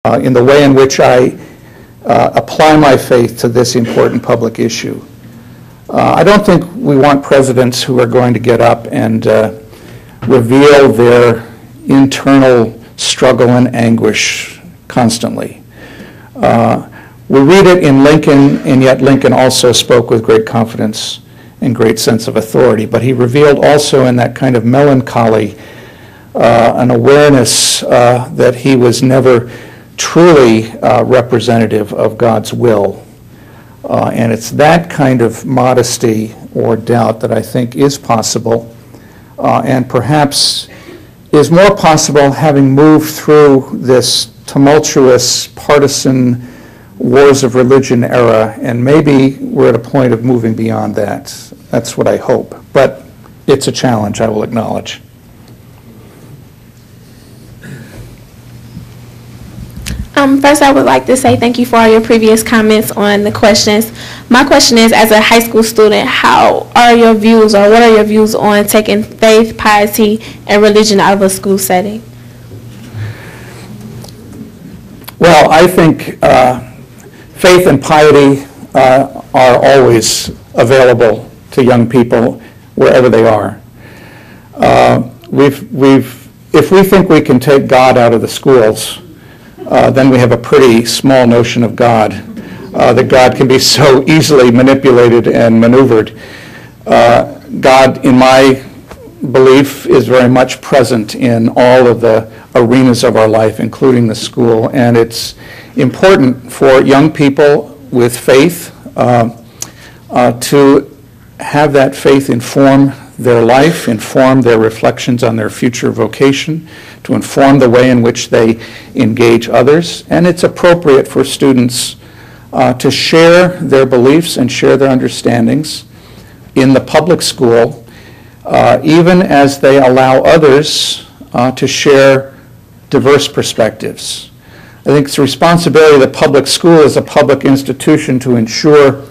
in the way in which I apply my faith to this important public issue. I don't think we want presidents who are going to get up and reveal their internal struggle and anguish constantly. We read it in Lincoln, and yet Lincoln also spoke with great confidence and great sense of authority. But he revealed also in that kind of melancholy an awareness that he was never truly representative of God's will. And it's that kind of modesty or doubt that I think is possible, and perhaps is more possible having moved through this tumultuous partisan wars of religion era, and maybe we're at a point of moving beyond that. That's what I hope. But it's a challenge, I will acknowledge. First, I would like to say thank you for all your previous comments on the questions. My question is, as a high school student, how are your views, or what are your views on taking faith, piety, and religion out of a school setting? Well, I think faith and piety are always available to young people wherever they are. If we think we can take God out of the schools, then we have a pretty small notion of God, that God can be so easily manipulated and maneuvered. God, in my belief, is very much present in all of the arenas of our life, including the school, and it's important for young people with faith to have that faith inform their life, inform their reflections on their future vocation, to inform the way in which they engage others. And it's appropriate for students to share their beliefs and share their understandings in the public school, even as they allow others to share diverse perspectives. I think it's the responsibility of the public school as a public institution to ensure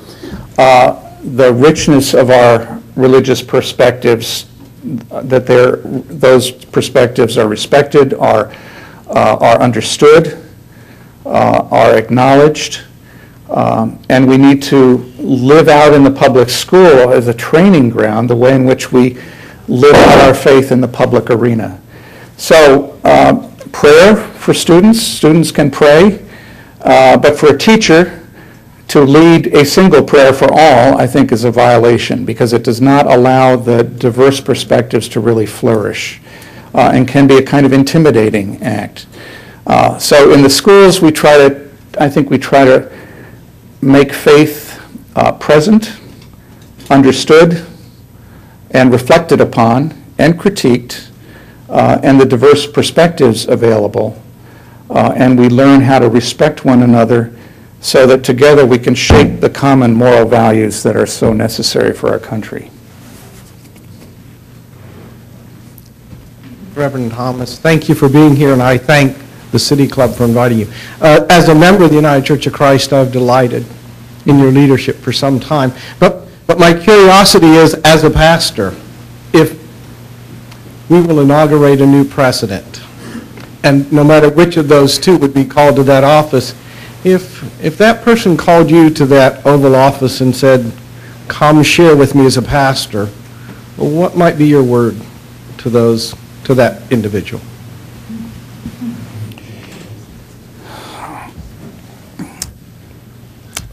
the richness of our religious perspectives, that those perspectives are respected, are understood, are acknowledged, and we need to live out in the public school as a training ground the way in which we live out our faith in the public arena. So prayer for students can pray, but for a teacher to lead a single prayer for all, I think, is a violation, because it does not allow the diverse perspectives to really flourish, and can be a kind of intimidating act. So in the schools, I think we try to make faith present, understood, and reflected upon, and critiqued, and the diverse perspectives available, and we learn how to respect one another, so that together we can shape the common moral values that are so necessary for our country. Reverend Thomas, thank you for being here, and I thank the City Club for inviting you. As a member of the United Church of Christ, I've delighted in your leadership for some time. But my curiosity is, as a pastor, if we will inaugurate a new president, and no matter which of those two would be called to that office, if that person called you to that Oval Office and said, "Come share with me as a pastor," well, what might be your word to that individual?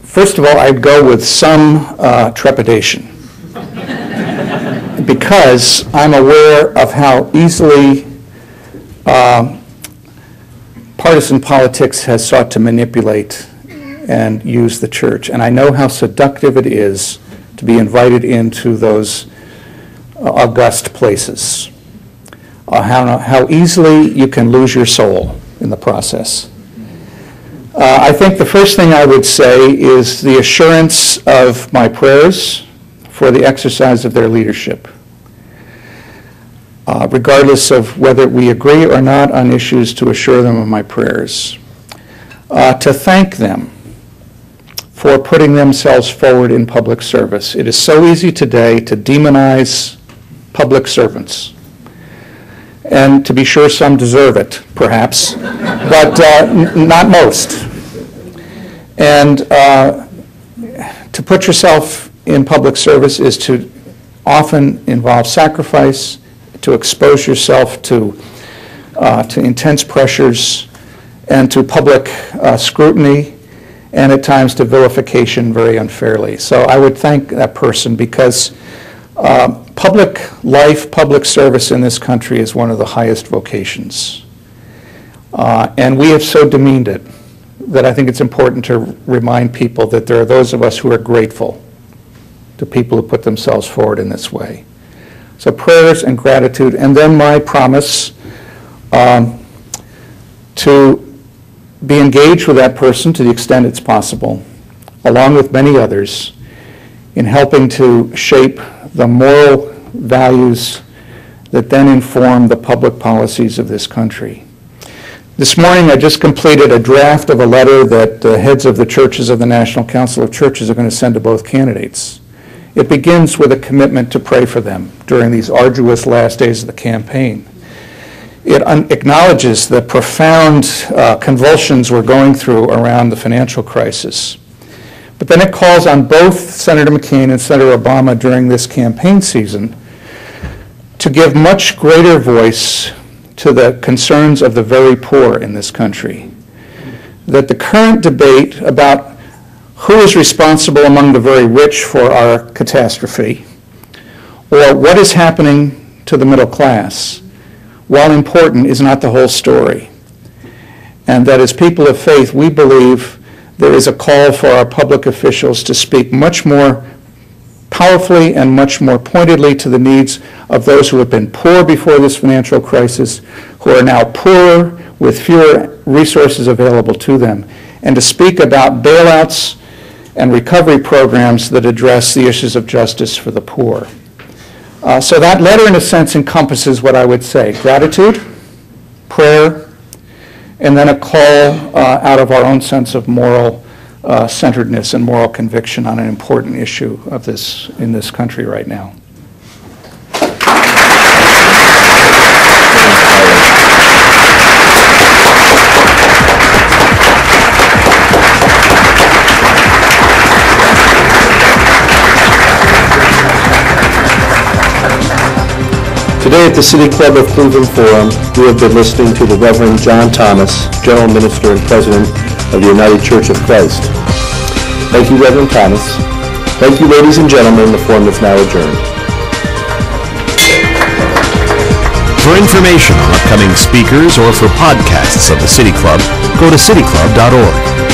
First of all, I'd go with some trepidation, because I'm aware of how easily partisan politics has sought to manipulate and use the church. And I know how seductive it is to be invited into those august places, how easily you can lose your soul in the process. I think the first thing I would say is the assurance of my prayers for the exercise of their leadership, regardless of whether we agree or not on issues, to assure them of my prayers, to thank them for putting themselves forward in public service. It is so easy today to demonize public servants And to be sure, some deserve it, perhaps, but not most. And to put yourself in public service is to often involve sacrifice, to expose yourself to intense pressures and to public scrutiny, and at times to vilification very unfairly. So I would thank that person, because public life, public service in this country is one of the highest vocations. And we have so demeaned it that I think it's important to remind people that there are those of us who are grateful to people who put themselves forward in this way. So prayers and gratitude, and then my promise to be engaged with that person to the extent it's possible, along with many others, in helping to shape the moral values that then inform the public policies of this country. This morning I just completed a draft of a letter that the heads of the churches of the National Council of Churches are going to send to both candidates. It begins with a commitment to pray for them during these arduous last days of the campaign. It acknowledges the profound convulsions we're going through around the financial crisis. But then it calls on both Senator McCain and Senator Obama during this campaign season to give much greater voice to the concerns of the very poor in this country. That the current debate about who is responsible among the very rich for our catastrophe, or what is happening to the middle class, while important, is not the whole story. And that as people of faith, we believe there is a call for our public officials to speak much more powerfully and much more pointedly to the needs of those who have been poor before this financial crisis, who are now poorer with fewer resources available to them, and to speak about bailouts and recovery programs that address the issues of justice for the poor. So that letter, in a sense, encompasses what I would say: gratitude, prayer, and then a call out of our own sense of moral centeredness and moral conviction on an important issue of this in this country right now. Today at the City Club of Cleveland Forum, we have been listening to the Reverend John Thomas, General Minister and President of the United Church of Christ. Thank you, Reverend Thomas. Thank you, ladies and gentlemen. The forum is now adjourned. For information on upcoming speakers or for podcasts of the City Club, go to cityclub.org.